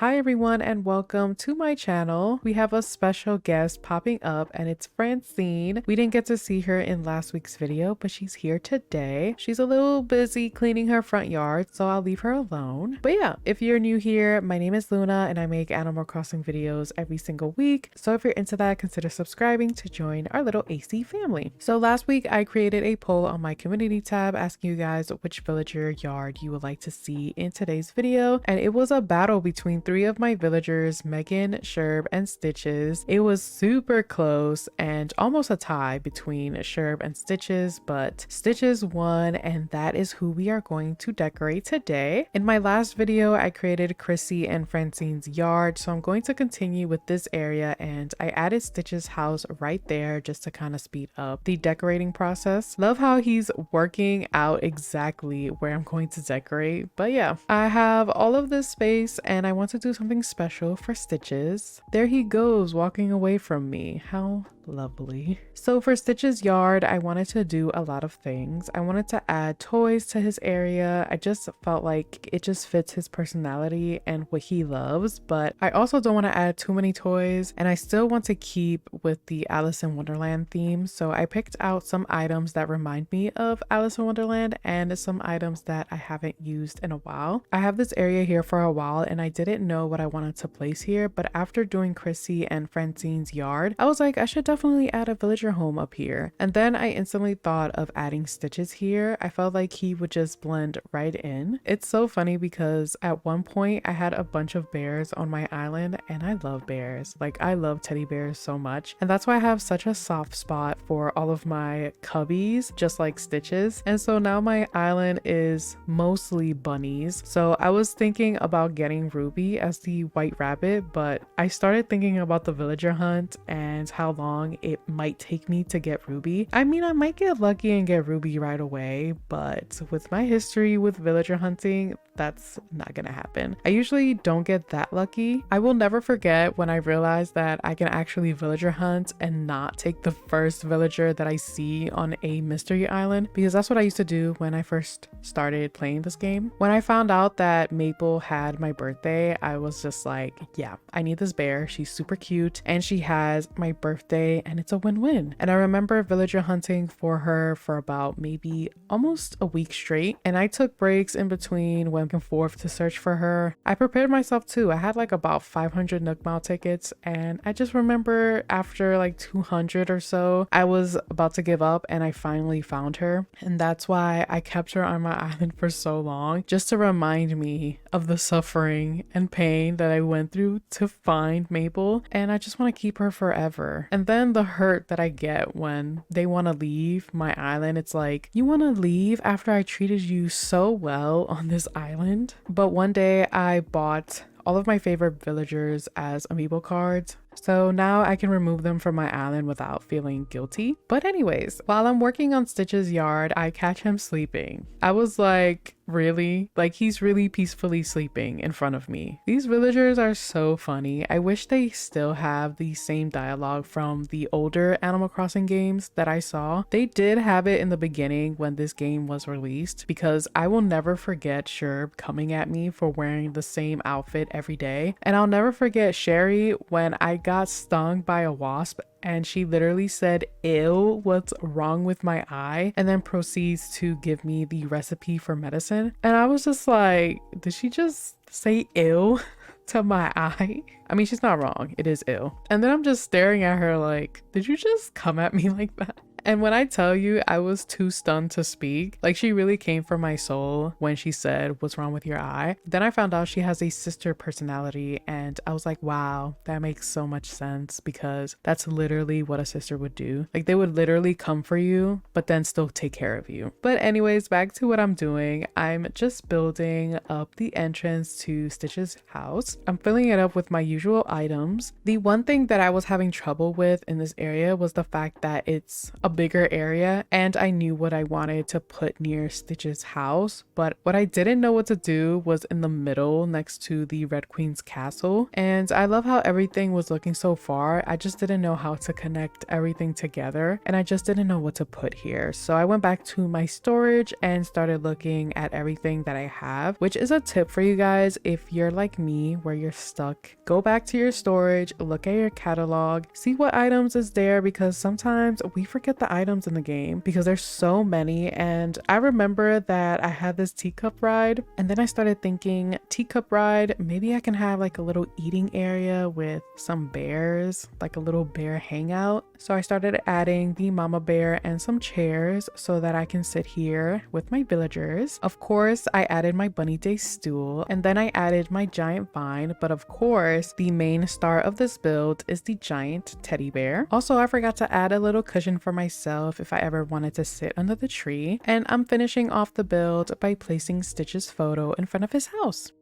Hi everyone and welcome to my channel. We have a special guest popping up and it's Francine. We didn't get to see her in last week's video, but she's here today. She's a little busy cleaning her front yard, so I'll leave her alone. But yeah, if you're new here, my name is Luna and I make Animal Crossing videos every single week. So if you're into that, consider subscribing to join our little AC family. So last week I created a poll on my community tab asking you guys which villager yard you would like to see in today's video. And it was a battle between three of my villagers, Megan, Sherb, and Stitches. It was super close and almost a tie between Sherb and Stitches, but Stitches won, and that is who we are going to decorate today. In my last video, I created Chrissy and Francine's yard, so I'm going to continue with this area, and I added Stitches' house right there just to kind of speed up the decorating process. Love how he's working out exactly where I'm going to decorate. But yeah, I have all of this space and I want to do something special for Stitches. There he goes, walking away from me. How lovely. So for Stitch's yard, I wanted to do a lot of things. I wanted to add toys to his area. I just felt like it just fits his personality and what he loves, but I also don't want to add too many toys, and I still want to keep with the Alice in Wonderland theme. So I picked out some items that remind me of Alice in Wonderland and some items that I haven't used in a while. I have this area here for a while and I didn't know what I wanted to place here, but after doing Chrissy and Francine's yard, I was like, I should definitely add a villager home up here. And then I instantly thought of adding Stitches here. I felt like he would just blend right in. It's so funny because at one point I had a bunch of bears on my island, and I love bears. Like, I love teddy bears so much, and that's why I have such a soft spot for all of my cubbies, just like Stitches. And so now my island is mostly bunnies. So I was thinking about getting Ruby as the white rabbit, but I started thinking about the villager hunt and how long it might take me to get Ruby. I mean, I might get lucky and get Ruby right away, but with my history with villager hunting, that's not gonna happen. I usually don't get that lucky. I will never forget when I realized that I can actually villager hunt and not take the first villager that I see on a mystery island, because that's what I used to do when I first started playing this game. When I found out that Maple had my birthday, I was just like, yeah, I need this bear. She's super cute and she has my birthday and it's a win-win. And I remember villager hunting for her for about maybe almost a week straight, and I took breaks in between went and forth to search for her. I prepared myself too. I had like about 500 Nook Mile tickets, and I just remember after like 200 or so, I was about to give up and I finally found her. And that's why I kept her on my island for so long, just to remind me of the suffering and pain that I went through to find Maple, and I just want to keep her forever. And then the hurt that I get when they want to leave my island. It's like, you want to leave after I treated you so well on this island? But one day I bought all of my favorite villagers as amiibo cards, so now I can remove them from my island without feeling guilty. But anyways, while I'm working on Stitch's yard, I catch him sleeping. I was like, really? Like, he's really peacefully sleeping in front of me. These villagers are so funny. I wish they still have the same dialogue from the older Animal Crossing games that I saw. They did have it in the beginning when this game was released, because I will never forget Sherb coming at me for wearing the same outfit every day. And I'll never forget Sherry when I got stung by a wasp and she literally said, "Ew, what's wrong with my eye?" and then proceeds to give me the recipe for medicine. And I was just like, did she just say ew to my eye? I mean, she's not wrong. It is ill. And then I'm just staring at her like, did you just come at me like that? And when I tell you I was too stunned to speak, like, she really came for my soul when she said, "What's wrong with your eye?" Then I found out she has a sister personality, and I was like, wow, that makes so much sense, because that's literally what a sister would do. Like, they would literally come for you, but then still take care of you. But anyways, back to what I'm doing. I'm just building up the entrance to Stitch's house. I'm filling it up with my usual items. The one thing that I was having trouble with in this area was the fact that it's a bigger area, and I knew what I wanted to put near Stitch's house, but what I didn't know what to do was in the middle next to the Red Queen's castle. And I love how everything was looking so far. I just didn't know how to connect everything together, and I just didn't know what to put here. So I went back to my storage and started looking at everything that I have, which is a tip for you guys if you're like me where you're stuck. Go back to your storage, look at your catalog, see what items is there, because sometimes we forget the items in the game because there's so many. And I remember that I had this teacup ride, and then I started thinking, teacup ride, maybe I can have like a little eating area with some bears, like a little bear hangout. So I started adding the mama bear and some chairs so that I can sit here with my villagers. Of course, I added my bunny day stool, and then I added my giant vine, but of course the main star of this build is the giant teddy bear. Also, I forgot to add a little cushion for myself if I ever wanted to sit under the tree. And I'm finishing off the build by placing Stitch's photo in front of his house.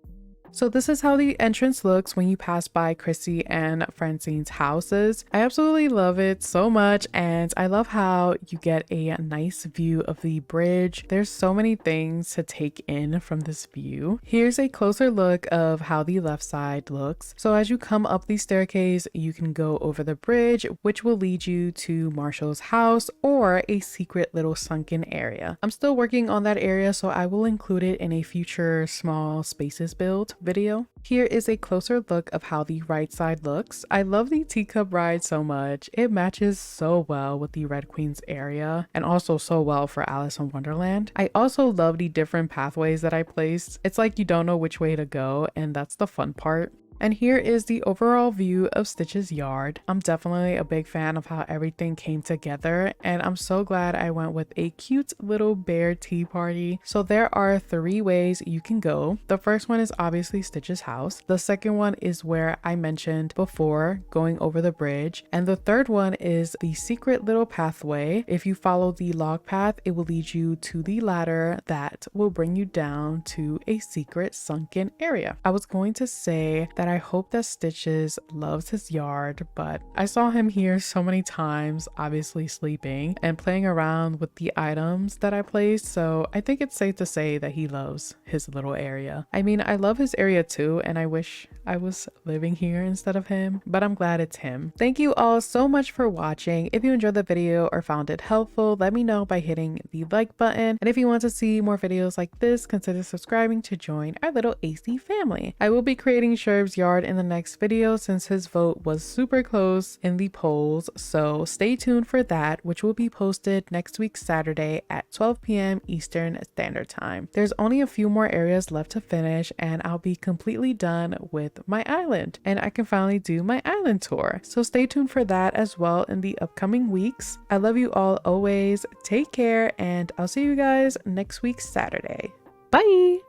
So this is how the entrance looks when you pass by Chrissy and Francine's houses. I absolutely love it so much, and I love how you get a nice view of the bridge. There's so many things to take in from this view. Here's a closer look of how the left side looks. So as you come up the staircase, you can go over the bridge, which will lead you to Marshall's house or a secret little sunken area. I'm still working on that area, so I will include it in a future small spaces build video. Here is a closer look of how the right side looks. I love the teacup ride so much. It matches so well with the Red Queen's area and also so well for Alice in Wonderland. I also love the different pathways that I placed. It's like you don't know which way to go, and that's the fun part. And here is the overall view of Stitch's yard. I'm definitely a big fan of how everything came together, and I'm so glad I went with a cute little bear tea party. So there are 3 ways you can go. The first one is obviously Stitch's house. The second one is where I mentioned before, going over the bridge. And the third one is the secret little pathway. If you follow the log path, it will lead you to the ladder that will bring you down to a secret sunken area. I was going to say that I hope that Stitches loves his yard, but I saw him here so many times, obviously sleeping and playing around with the items that I placed, so I think it's safe to say that he loves his little area. I mean, I love his area too, and I wish I was living here instead of him, but I'm glad it's him. Thank you all so much for watching. If you enjoyed the video or found it helpful, let me know by hitting the like button, and if you want to see more videos like this, consider subscribing to join our little AC family. I will be creating Sherb's yard in the next video since his vote was super close in the polls, so stay tuned for that, which will be posted next week Saturday at 12 p.m. Eastern Standard Time. There's only a few more areas left to finish, and I'll be completely done with my island, and I can finally do my island tour, so stay tuned for that as well in the upcoming weeks. I love you all always, take care, and I'll see you guys next week Saturday. Bye.